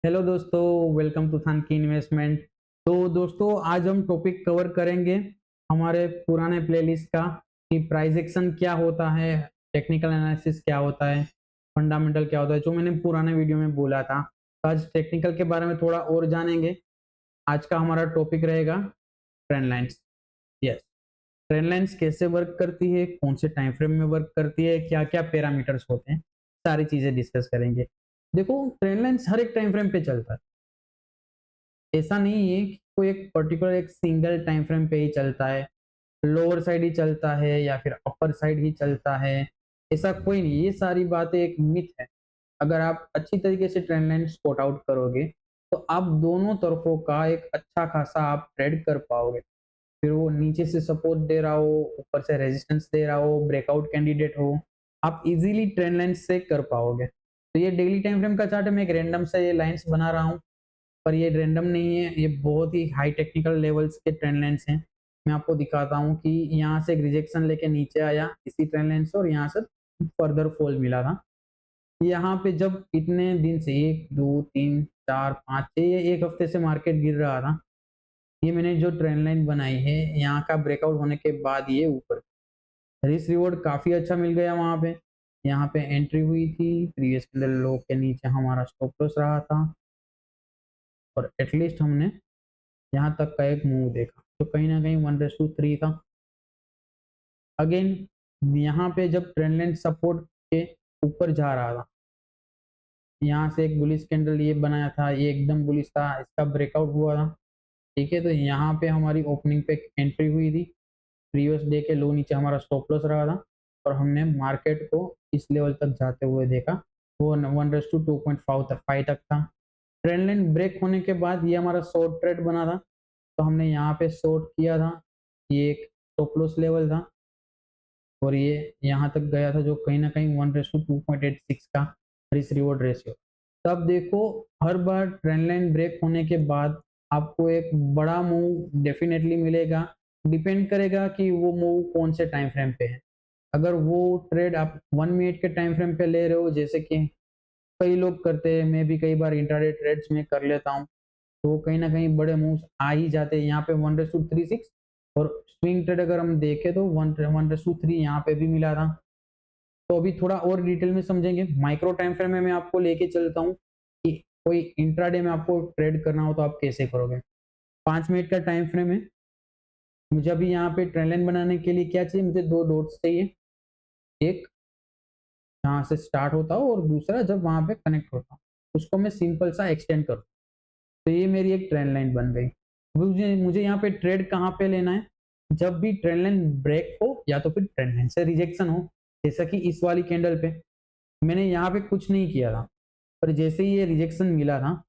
Hello दोस्तों, welcome to Thanki investment. तो दोस्तों, आज हम टॉपिक कवर करेंगे हमारे पुराने प्लेलिस्ट का कि प्राइस एक्शन क्या होता है, टेक्निकल एनालिसिस क्या होता है, फंडामेंटल क्या होता है, जो मैंने पुराने वीडियो में बोला था। तो आज टेक्निकल के बारे में थोड़ा और जानेंगे। आज का हमारा टॉपिक रहेगा trend lines. Yes, trend lines कैसे वर्क करती है, कौन से टाइम फ्रेम में वर्क करती है, क्या क्या पैरामीटर्स होते हैं, सारी चीजें डिस्कस करेंगे। देखो, ट्रेंड लाइन्स हर एक टाइम फ्रेम पे चलता है। ऐसा नहीं है कि कोई एक पर्टिकुलर एक सिंगल टाइम फ्रेम पे ही चलता है, लोअर साइड ही चलता है या फिर अपर साइड ही चलता है। ऐसा कोई नहीं, ये सारी बातें एक मिथ है। अगर आप अच्छी तरीके से ट्रेंड लाइन स्पॉट आउट करोगे तो आप दोनों तरफों का एक अच्छा खासा आप ट्रेड कर पाओगे। फिर वो नीचे से सपोर्ट दे रहा हो, ऊपर से रेजिस्टेंस दे रहा हो, ब्रेकआउट कैंडिडेट हो, आप इजीली ट्रेंड लाइन से कर पाओगे। तो ये डेली टाइम फ्रेम का चार्ट है, मैं एक रैंडम से ये लाइंस बना रहा हूँ, पर ये रैंडम नहीं है, ये बहुत ही हाई टेक्निकल लेवल्स के ट्रेंड लाइन्स हैं। मैं आपको दिखाता हूँ कि यहाँ से एक रिजेक्शन लेके नीचे आया इसी ट्रेंड लाइन से और यहाँ से फर्दर फॉल मिला था। यहाँ पे जब इतने दिन से 1, 2, 3, 4, 5, 6 ये 1 हफ्ते से मार्केट गिर रहा था। ये मैंने जो ट्रेंड लाइन बनाई है, यहाँ का ब्रेकआउट होने के बाद ये ऊपर रिस्क रिवॉर्ड काफ़ी अच्छा मिल गया वहाँ पे। यहाँ पे एंट्री हुई थी, प्रीवियस कैंडल लो के नीचे हमारा स्टॉप लॉस रहा था और एटलीस्ट हमने यहाँ तक का एक मूव देखा, तो कहीं न कहीं 1:3 था। अगेन यहाँ पे जब ट्रेंड लाइन सपोर्ट के ऊपर जा रहा था, यहाँ से एक बुलिश कैंडल ये बनाया था, ये एकदम बुलिश था, इसका ब्रेकआउट हुआ था। ठीक है, तो यहाँ पे हमारी ओपनिंग पे एंट्री हुई थी, प्रीवियस डे के लो नीचे हमारा स्टॉप लॉस रहा था और हमने मार्केट को इस लेवल तक जाते हुए देखा, वो 1:2.5 तक था। ट्रेंड लाइन ब्रेक होने के बाद ये हमारा शॉर्ट ट्रेड बना था, तो हमने यहाँ पे शॉर्ट किया था। ये एक स्टॉप लॉस लेवल था और ये यहाँ तक गया था, जो कहीं न कहीं 1:2.86 का रिस्क रिवॉर्ड रेशियो। तब देखो, हर बार ट्रेंड लाइन ब्रेक होने के बाद आपको एक बड़ा मूव डेफिनेटली मिलेगा। डिपेंड करेगा कि वो मूव कौन से टाइम फ्रेम पे है। अगर वो ट्रेड आप 1 मिनट के टाइम फ्रेम पे ले रहे हो, जैसे कि कई लोग करते हैं, मैं भी कई बार इंट्राडे ट्रेड्स में कर लेता हूँ, तो कहीं न कहीं बड़े मूव्स आ ही जाते हैं। यहाँ पे 1:36 और स्विंग ट्रेड अगर हम देखें तो 1:3 यहाँ पे भी मिला था। तो अभी थोड़ा और डिटेल में समझेंगे। माइक्रो टाइम फ्रेम में मैं आपको लेके चलता हूँ कि कोई इंट्राडे में आपको ट्रेड करना हो तो आप कैसे करोगे। 5 मिनट का टाइम फ्रेम है। मुझे अभी यहाँ पे ट्रेंड लाइन बनाने के लिए क्या चाहिए, मुझे 2 डॉट्स चाहिए। एक जहाँ से स्टार्ट होता हो और दूसरा जब वहाँ पे कनेक्ट होता हो। उसको मैं सिंपल सा एक्सटेंड करूँ। तो ये मेरी एक ट्रेंड लाइन बन गई। मुझे मुझे यहाँ पे ट्रेड कहाँ पे लेना है? जब भी ट्रेंड लाइन ब्रेक हो या तो फिर ट्रेंड लाइन से रिजेक्शन हो, जैसा कि इस वाली कैंडल पे मैंने यहाँ पे कुछ नहीं किया था, पर जैसे ही ये रिजेक्शन मिला था,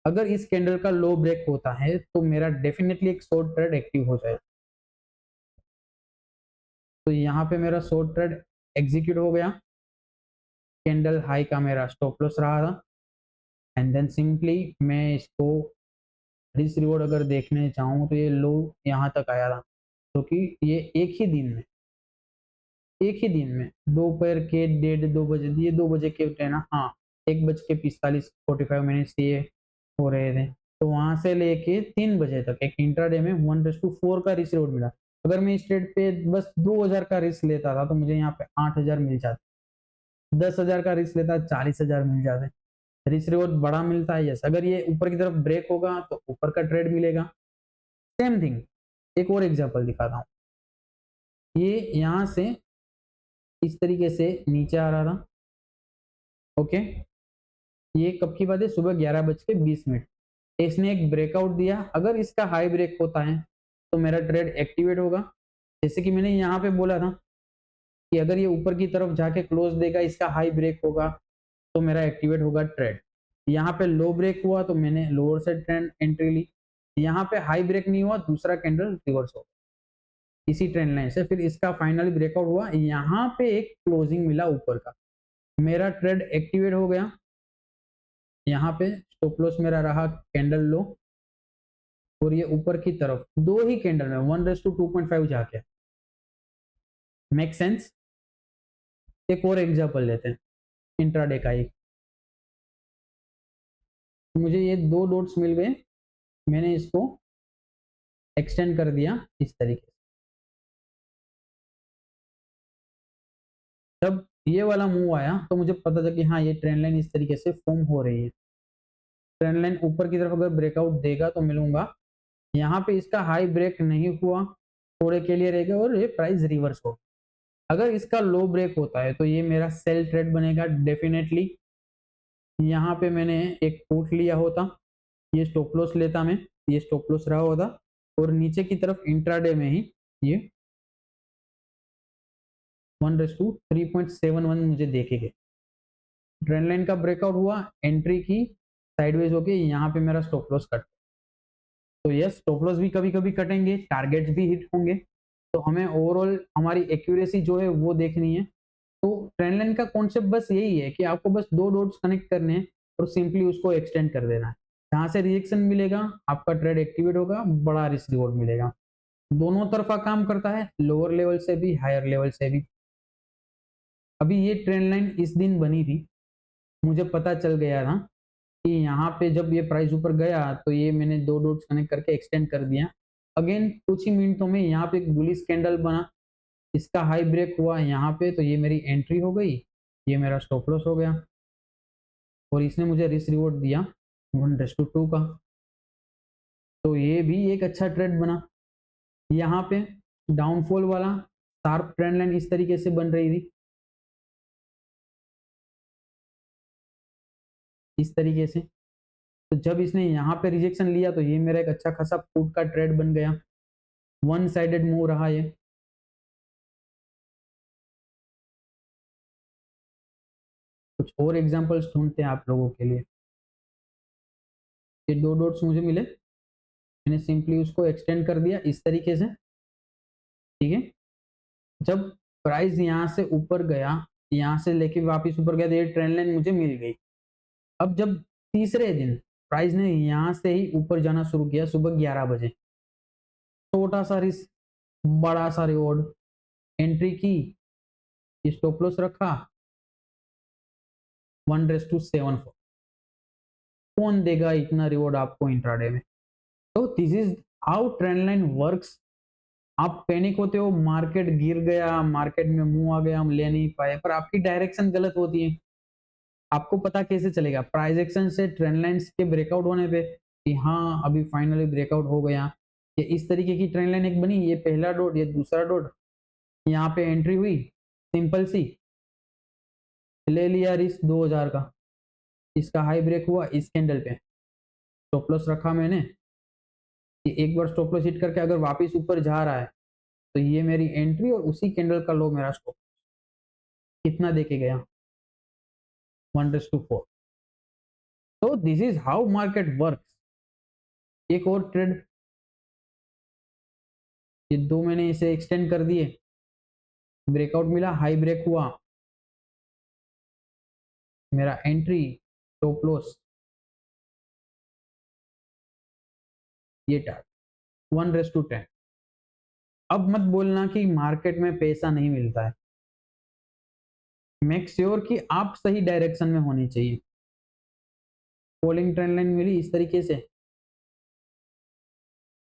अगर इस कैंडल का लो ब्रेक होता है तो मेरा डेफिनेटली एक शॉर्ट ट्रेड एक्टिव हो जाएगा। तो यहाँ पे मेरा शॉर्ट ट्रेड एग्जीक्यूट हो गया। कैंडल हाई का मेरा स्टॉप लॉस रहा था एंड देन सिंपली मैं इसको रिस्क रिवॉर्ड अगर देखने चाहूँ तो ये लो यहाँ तक आया था, क्योंकि ये एक ही दिन में दोपहर के 1:30-2 बजे, ये 2 बजे के थे ना, हाँ, 1:45 ये हो रहे थे। तो वहाँ से लेके 3 बजे तक एक इंट्राडे में 1:4 का रिस्क रिवॉर्ड मिला। अगर मैं इस ट्रेड पे बस 2,000 का रिस्क लेता था तो मुझे यहाँ पे 8,000 मिल जाते। 10,000 का रिस्क लेता 40,000 मिल जाते। रिस्क रिवॉर्ड बड़ा मिलता है। यस, अगर ये ऊपर की तरफ ब्रेक होगा तो ऊपर का ट्रेड मिलेगा। सेम थिंग, एक और एग्जांपल दिखाता हूँ। ये यहाँ से इस तरीके से नीचे आ रहा था। ओके, ये कब की बात है? सुबह 11:20। इसने एक ब्रेकआउट दिया, अगर इसका हाई ब्रेक होता है तो मेरा ट्रेड एक्टिवेट होगा। जैसे कि मैंने यहाँ पे बोला था कि अगर ये ऊपर की तरफ जाके क्लोज देगा, इसका हाई ब्रेक होगा तो मेरा एक्टिवेट होगा ट्रेड। यहाँ पे लो ब्रेक हुआ तो मैंने लोअर से ट्रेंड एंट्री ली। यहाँ पे हाई ब्रेक नहीं हुआ, दूसरा कैंडल रिवर्स हो इसी ट्रेंड लाइन से, फिर इसका फाइनली ब्रेकआउट हुआ, यहाँ पे एक क्लोजिंग मिला ऊपर का, मेरा ट्रेड एक्टिवेट हो गया। यहाँ पे स्टॉप लॉस मेरा रहा कैंडल लो और ये ऊपर की तरफ दो ही कैंडल में 1:2.5 जाके। Make sense? एक और एग्जांपल लेते हैं इंट्राडे का ही। मुझे ये 2 डॉट्स मिल गए, मैंने इसको एक्सटेंड कर दिया इस तरीके से। जब ये वाला मूव आया तो मुझे पता चला कि हाँ, ये ट्रेंड लाइन इस तरीके से फॉर्म हो रही है। ट्रेंड लाइन ऊपर की तरफ अगर ब्रेकआउट देगा तो मिलूँगा, यहाँ पे इसका हाई ब्रेक नहीं हुआ, थोड़े के लिए रहेगा और ये प्राइस रिवर्स हो। अगर इसका लो ब्रेक होता है तो ये मेरा सेल ट्रेड बनेगा डेफिनेटली। यहाँ पे मैंने एक पुट लिया होता, ये स्टॉप लॉस लेता मैं, ये स्टॉप लॉस रहा होता और नीचे की तरफ इंट्राडे में ही ये 1:3.71 मुझे देखे। ट्रेंड लाइन का ब्रेकआउट हुआ, एंट्री की, साइडवेज होके यहाँ पे मेरा स्टॉप लॉस कट। तो यस, स्टॉप लॉस भी कभी-कभी कटेंगे, टारगेट्स भी हिट होंगे। तो हमें ओवरऑल हमारी एक्यूरेसी जो है वो देखनी है। तो ट्रेंड लाइन का कॉन्सेप्ट बस यही है कि आपको बस 2 डॉट्स कनेक्ट करने हैं और सिंपली उसको एक्सटेंड कर देना है। जहाँ से रिजेक्शन मिलेगा, आपका ट्रेड एक्टिवेट होगा, बड़ा रिस्क रिवॉर्ड मिलेगा। दोनों तरफ़ा काम करता है, लोअर लेवल से भी, हायर लेवल से भी। अभी ये ट्रेंड लाइन इस दिन बनी थी, मुझे पता चल गया था कि यहाँ पे जब ये प्राइस ऊपर गया तो ये मैंने 2 डॉट्स कनेक्ट करके एक्सटेंड कर दिया। अगेन कुछ ही मिनटों में यहाँ पे एक बुलिश कैंडल बना, इसका हाई ब्रेक हुआ यहाँ पे तो ये मेरी एंट्री हो गई, ये मेरा स्टॉप लॉस हो गया और इसने मुझे रिस्क रिवॉर्ड दिया 1:2 का। तो ये भी एक अच्छा ट्रेड बना। यहाँ पे डाउनफॉल वाला शार्प ट्रेंड लाइन इस तरीके से बन रही थी, इस तरीके से। तो जब इसने यहाँ पे रिजेक्शन लिया तो ये मेरा एक अच्छा खासा पुट का ट्रेड बन गया। वन साइडेड मूव रहा ये। कुछ और एग्जांपल्स ढूंढते हैं आप लोगों के लिए। ये 2 डॉट्स मुझे मिले, मैंने सिंपली उसको एक्सटेंड कर दिया इस तरीके से, ठीक है। जब प्राइस यहाँ से ऊपर गया, यहाँ से लेके वापस ऊपर गया तो ये ट्रेंड लाइन मुझे मिल गई। अब जब तीसरे दिन प्राइस ने यहाँ से ही ऊपर जाना शुरू किया सुबह 11 बजे, छोटा सा रिस्क, बड़ा सा रिवॉर्ड, एंट्री की, स्टॉप लॉस रखा, 1:74। कौन देगा इतना रिवॉर्ड आपको इंट्राडे में? तो this is how trend line works. आप पैनिक होते हो, मार्केट गिर गया, मार्केट में मुंह आ गया, हम ले नहीं पाए, पर आपकी डायरेक्शन गलत होती है। आपको पता कैसे चलेगा? प्राइस एक्शन से ट्रेंड लाइन्स के ब्रेकआउट होने पे कि हाँ, अभी फाइनली ब्रेकआउट हो गया। ये इस तरीके की ट्रेंड लाइन एक बनी, ये पहला डॉट, ये दूसरा डॉट, यहाँ पे एंट्री हुई, सिंपल सी, ले लिया रिस्क 2000 का, इसका हाई ब्रेक हुआ इस कैंडल पे, स्टॉप लॉस रखा मैंने कि एक बार स्टॉप लॉस हिट करके अगर वापस ऊपर जा रहा है तो ये मेरी एंट्री और उसी कैंडल का लो मेरा स्टॉप। कितना देके गया? 1:4। तो this is how market works. एक और ट्रेड, ये 2 मैंने इसे एक्सटेंड कर दिए, ब्रेकआउट मिला, हाई ब्रेक हुआ, मेरा एंट्री, स्टॉप लॉस, ये टार 1:10। अब मत बोलना कि मार्केट में पैसा नहीं मिलता है। मेक श्योर कि आप सही डायरेक्शन में होनी चाहिए। फॉलिंग ट्रेंड लाइन मिली इस तरीके से,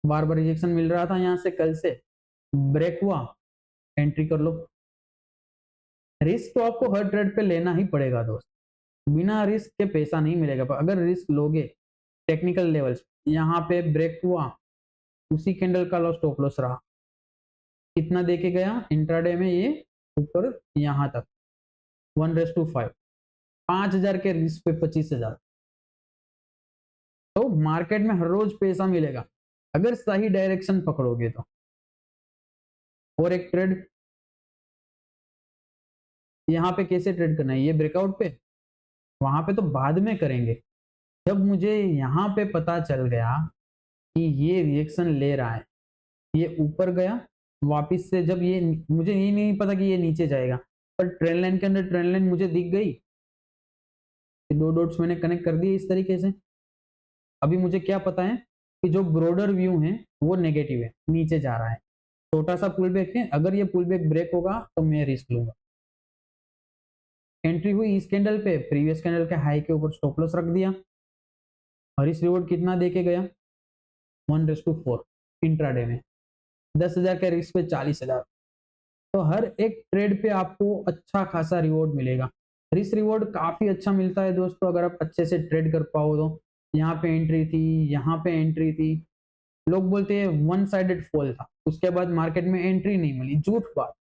बार बार रिजेक्शन मिल रहा था यहाँ से, कल से ब्रेक हुआ, एंट्री कर लो। रिस्क तो आपको हर ट्रेड पे लेना ही पड़ेगा दोस्त, बिना रिस्क के पैसा नहीं मिलेगा। पर अगर रिस्क लोगे टेक्निकल लेवल्स, यहाँ पे ब्रेक हुआ, उसी कैंडल का लॉस स्टॉप लॉस रहा, कितना देके गया इंट्राडे में ये ऊपर यहाँ तक 1:5, 5000 के रिस्क पे 25,000। तो मार्केट में हर रोज पैसा मिलेगा अगर सही डायरेक्शन पकड़ोगे तो। और एक ट्रेड, यहाँ पे कैसे ट्रेड करना है? ये ब्रेकआउट पे, वहां पे तो बाद में करेंगे। जब मुझे यहाँ पे पता चल गया कि ये रिएक्शन ले रहा है, ये ऊपर गया, वापस से जब ये, मुझे ये नहीं पता कि ये नीचे जाएगा, पर ट्रेंड लाइन के अंदर ट्रेंड लाइन मुझे दिख गई, 2 डॉट्स मैंने कनेक्ट कर दिए इस तरीके से। अभी मुझे क्या पता है कि जो ब्रॉडर व्यू है वो नेगेटिव है, नीचे जा रहा है, छोटा सा पुल बैक है, अगर ये पुल बैक ब्रेक होगा तो मैं रिस्क लूंगा। एंट्री हुई इस कैंडल पे, प्रीवियस कैंडल के हाई के ऊपर स्टॉप लॉस रख दिया, और इस रिवॉर्ड कितना देके गया 1:4 इंट्राडे में। 10,000 का रिस्क पे 40,000। तो हर एक ट्रेड पे आपको अच्छा खासा रिवॉर्ड मिलेगा। रिस्क रिवॉर्ड काफी अच्छा मिलता है दोस्तों, अगर आप अच्छे से ट्रेड कर पाओ तो। यहाँ पे एंट्री थी, यहाँ पे एंट्री थी, लोग बोलते हैं वन साइडेड फॉल था, उसके बाद मार्केट में एंट्री नहीं मिली, झूठ बात।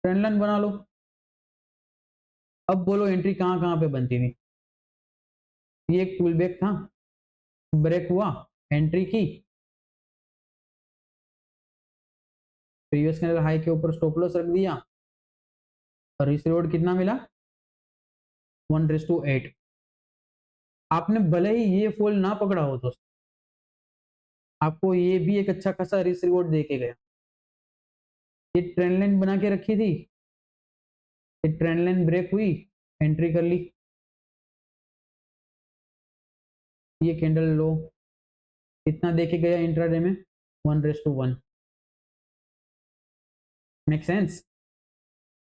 ट्रेंड लाइन बना लो, अब बोलो एंट्री कहाँ कहाँ पे बनती थी। ये एक पुल बैक था, ब्रेक हुआ, एंट्री की, प्रीवियस कैंडल हाई के ऊपर स्टॉप लॉस रख दिया, और इस रिवॉर्ड कितना मिला 1:8। आपने भले ही ये फॉल ना पकड़ा हो दोस्तों, आपको ये भी एक अच्छा खासा रिस्क रिवॉर्ड दे के गया। ये ट्रेंड लाइन बना के रखी थी, ये ट्रेंड लाइन ब्रेक हुई, एंट्री कर ली, ये कैंडल लो, कितना दे के गया इंट्राडे में 1:1। Make sense.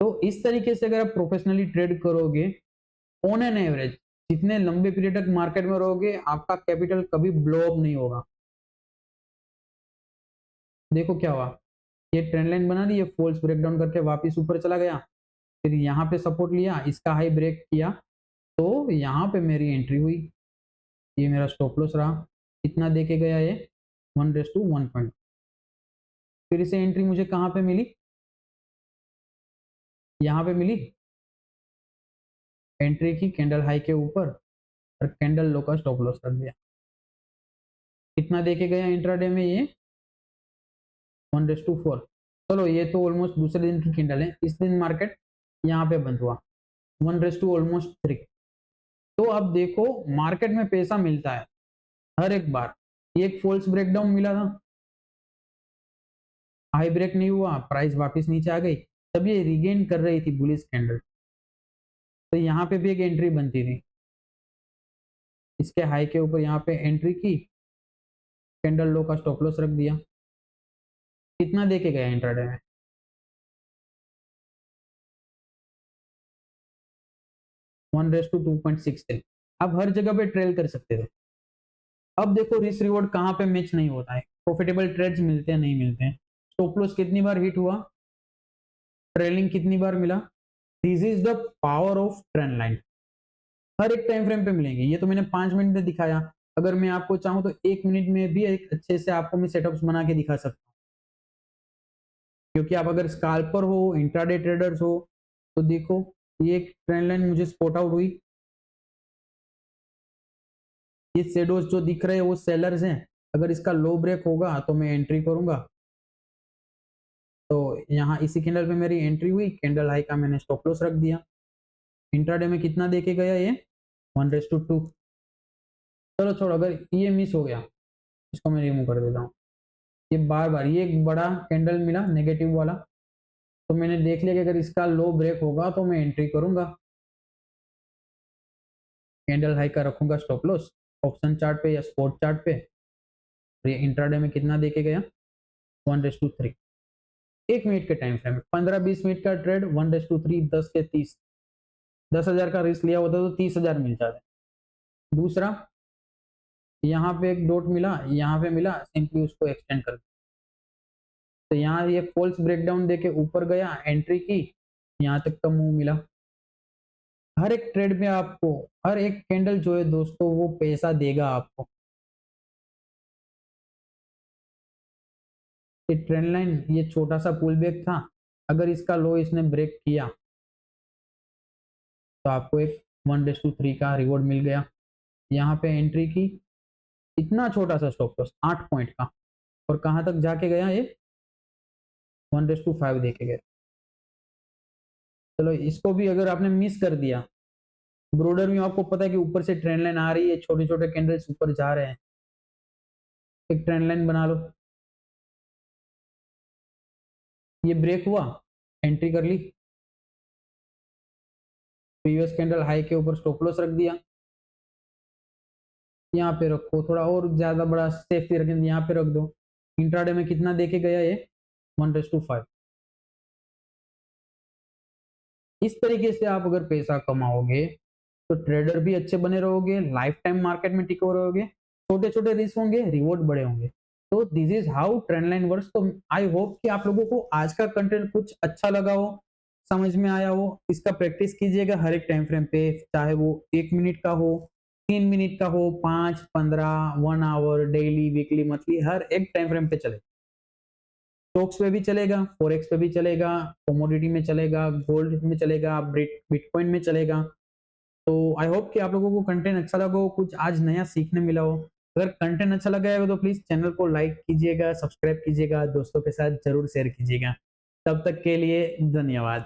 तो इस तरीके से अगर आप प्रोफेशनली ट्रेड करोगे ऑन एन एवरेज, जितने लंबे पीरियड तक मार्केट में रहोगे, आपका कैपिटल कभी ब्लो अप नहीं होगा। देखो क्या हुआ, ये ट्रेंड लाइन बना दी, ये फॉल्स ब्रेकडाउन करके वापस ऊपर चला गया, फिर यहाँ पे सपोर्ट लिया, इसका हाई ब्रेक किया, तो यहाँ पे मेरी एंट्री हुई, ये मेरा स्टॉप लॉस रहा। कितना देके गया ये 1:1. फिर से एंट्री मुझे कहाँ पे मिली, यहाँ पे मिली, एंट्री की कैंडल हाई के ऊपर, और कैंडल लो का स्टॉप लॉस कर दिया। कितना देके गया इंट्राडे में ये 1:4। चलो ये तो ऑलमोस्ट दूसरे दिन की कैंडल है, इस दिन मार्केट यहाँ पे बंद हुआ 1:3। तो अब देखो मार्केट में पैसा मिलता है हर एक बार। ये एक फॉल्स ब्रेकडाउन मिला था, हाई ब्रेक नहीं हुआ, प्राइस वापस नीचे आ गई, तब ये रिगेन कर रही थी बुलिश कैंडल, तो यहाँ पे भी एक एंट्री बनती थी, इसके हाई के ऊपर यहाँ पे एंट्री की, कैंडल लो का स्टॉप लॉस रख दिया। कितना देके गया इंट्राडे में 1:2.63। आप हर जगह पे ट्रेल कर सकते थे। अब देखो रिस्क रिवॉर्ड कहाँ पे मैच नहीं होता है, प्रॉफिटेबल ट्रेड्स मिलते हैं नहीं मिलते हैं, स्टॉप लॉस कितनी बार हिट हुआ, ट्रेलिंग कितनी बार मिला। This is the power of trend line. हर एक टाइम फ्रेम पे मिलेंगे, ये तो मैंने 5 मिनट में दिखाया, अगर मैं आपको चाहूँ तो 1 मिनट में भी एक अच्छे से आपको मैं सेटअप्स बना के दिखा सकता हूँ। क्योंकि आप अगर स्काल्पर हो, इंट्राडे ट्रेडर्स हो, तो देखो ये एक ट्रेंड लाइन मुझे स्पॉट आउट हुई, ये शेडोज जो दिख रहे हैं वो सेलर्स हैं, अगर इसका लो ब्रेक होगा तो मैं एंट्री करूंगा। तो यहाँ इसी कैंडल पे मेरी एंट्री हुई, कैंडल हाई का मैंने स्टॉप लॉस रख दिया। इंट्राडे में कितना देके गया ये 1:2। चलो छोड़ो, अगर ये मिस हो गया इसको मैं रिमूव कर देता हूँ। ये बार बार ये एक बड़ा कैंडल मिला नेगेटिव वाला, तो मैंने देख लिया कि अगर इसका लो ब्रेक होगा तो मैं एंट्री करूंगा, कैंडल हाई का रखूंगा स्टॉप लॉस ऑप्शन चार्ट पे या स्पॉट चार्ट पे। ये इंट्राडे में कितना देके गया 1:3। 1 मिनट के टाइम फ्रेम में 15-20 मिनट का ट्रेड 1:3, 10 के 30, 10,000 का रिस्क लिया होता तो 30,000 मिल जाते। दूसरा, यहाँ पे एक डॉट मिला, यहाँ पे मिला, सिंपली उसको एक्सटेंड कर, तो यहाँ ये फॉल्स ब्रेकडाउन देके ऊपर गया, एंट्री की, यहाँ तक का मूव मिला। हर एक ट्रेड में आपको हर एक कैंडल जो है दोस्तों वो पैसा देगा आपको। ये ट्रेंड लाइन, ये छोटा सा पुल बैक था, अगर इसका लो इसने ब्रेक किया तो आपको एक 1:3 का रिवॉर्ड मिल गया। यहाँ पे एंट्री की, इतना छोटा सा स्टॉप लॉस 8 पॉइंट का, और कहाँ तक जाके गया ये 1:5 देके गया। चलो इसको भी अगर आपने मिस कर दिया, ब्रोडर में आपको पता है कि ऊपर से ट्रेंड लाइन आ रही है, छोटे छोटे कैंडल्स ऊपर जा रहे हैं, एक ट्रेंड लाइन बना लो, ये ब्रेक हुआ, एंट्री कर ली, प्रीवियस कैंडल हाई के ऊपर स्टॉप लॉस रख दिया, यहाँ पे रखो, थोड़ा और ज्यादा बड़ा सेफ्टी रखें यहाँ पे रख दो। इंट्राडे में कितना देके गया ये 1:5। इस तरीके से आप अगर पैसा कमाओगे तो ट्रेडर भी अच्छे बने रहोगे, लाइफ टाइम मार्केट में टिके हुए रहोगे, छोटे-छोटे रिस्क होंगे, रिवॉर्ड बड़े होंगे। तो this is how trend line works. तो आई होप कि आप लोगों को आज का कंटेंट कुछ अच्छा लगा हो, समझ में आया हो। इसका प्रैक्टिस कीजिएगा हर एक टाइम फ्रेम पे, चाहे वो 1 मिनट का हो, 3 मिनट का हो, 5, 15, 1 आवर, डेली, वीकली, मंथली, हर एक टाइम फ्रेम पे चले। स्टॉक्स पे भी चलेगा, फॉरेक्स पे भी चलेगा, कमोडिटी में चलेगा, गोल्ड में चलेगा, बिटकॉइन में चलेगा। तो आई होप कि आप लोगों को कंटेंट अच्छा लगा हो, कुछ आज नया सीखने मिला हो। अगर कंटेंट अच्छा लगा है तो प्लीज़ चैनल को लाइक कीजिएगा, सब्सक्राइब कीजिएगा, दोस्तों के साथ ज़रूर शेयर कीजिएगा। तब तक के लिए धन्यवाद।